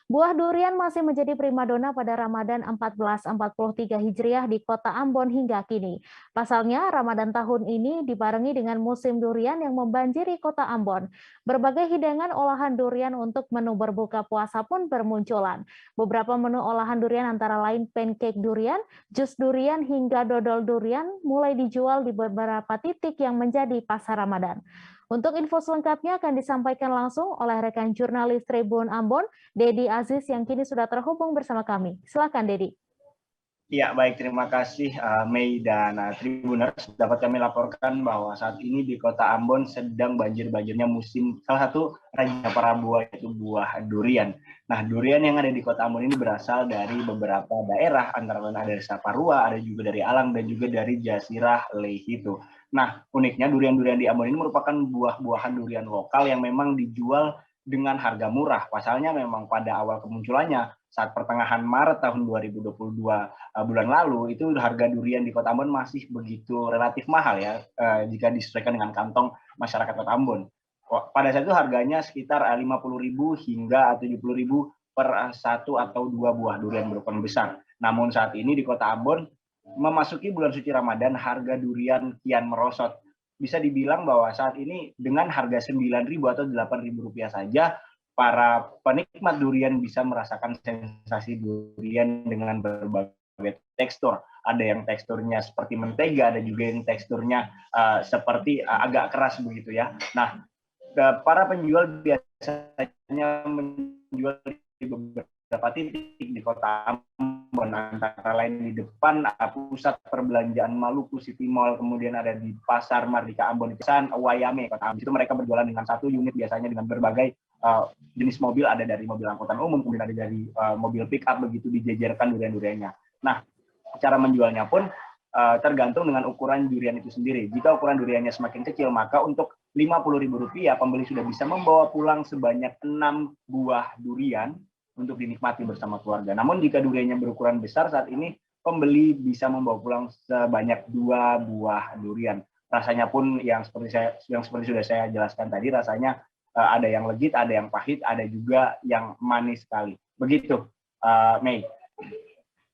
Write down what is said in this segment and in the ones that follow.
Buah durian masih menjadi primadona pada Ramadan 1443 Hijriah di kota Ambon hingga kini. Pasalnya, Ramadan tahun ini dibarengi dengan musim durian yang membanjiri kota Ambon. Berbagai hidangan olahan durian untuk menu berbuka puasa pun bermunculan. Beberapa menu olahan durian antara lain pancake durian, jus durian, hingga dodol durian mulai dijual di beberapa titik yang menjadi pasar Ramadan. Untuk info selengkapnya akan disampaikan langsung oleh rekan jurnalis Tribun Ambon, Dedi Aziz yang kini sudah terhubung bersama kami. Silakan Dedi. Ya, baik. Terima kasih Mei dan Tribuners. Dapat kami laporkan bahwa saat ini di kota Ambon sedang banjir-banjirnya musim salah satu raja para buah, yaitu buah durian. Nah, durian yang ada di kota Ambon ini berasal dari beberapa daerah, antara lain ada dari Saparua, ada juga dari Alang, dan juga dari Jasirah Lehitu. Nah, uniknya durian-durian di Ambon ini merupakan buah-buahan durian lokal yang memang dijual dengan harga murah. Pasalnya memang pada awal kemunculannya saat pertengahan Maret tahun 2022 bulan lalu itu harga durian di Kota Ambon masih begitu relatif mahal ya jika disesuaikan dengan kantong masyarakat Kota Ambon. Pada saat itu harganya sekitar 50.000 hingga 70.000 per satu atau dua buah durian berukuran besar. Namun saat ini di Kota Ambon memasuki bulan suci Ramadan harga durian kian merosot. Bisa dibilang bahwa saat ini dengan harga 9.000 atau 8.000 rupiah saja, para penikmat durian bisa merasakan sensasi durian dengan berbagai tekstur. Ada yang teksturnya seperti mentega, ada juga yang teksturnya seperti agak keras begitu ya. Nah, para penjual biasanya menjual di beberapa titik di kota Ambon, antara lain di depan pusat perbelanjaan Maluku City Mall, kemudian ada di Pasar Mardika Ambon, Kesan Wayame kota Ambon. Itu mereka berjualan dengan satu unit biasanya dengan berbagai jenis mobil, ada dari mobil angkutan umum, kemudian ada dari mobil pick up, begitu dijejerkan durian-duriannya. Nah, cara menjualnya pun tergantung dengan ukuran durian itu sendiri. Jika ukuran duriannya semakin kecil, maka untuk Rp50.000 pembeli sudah bisa membawa pulang sebanyak 6 buah durian untuk dinikmati bersama keluarga. Namun jika duriannya berukuran besar, saat ini pembeli bisa membawa pulang sebanyak 2 buah durian. Rasanya pun yang seperti sudah saya jelaskan tadi, rasanya ada yang legit, ada yang pahit, ada juga yang manis sekali. Begitu, Mei.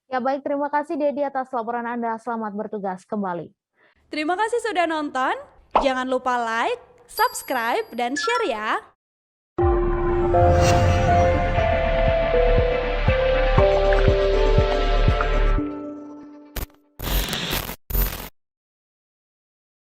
Ya baik, terima kasih Dedi atas laporan Anda. Selamat bertugas kembali. Terima kasih sudah nonton. Jangan lupa like, subscribe, dan share ya.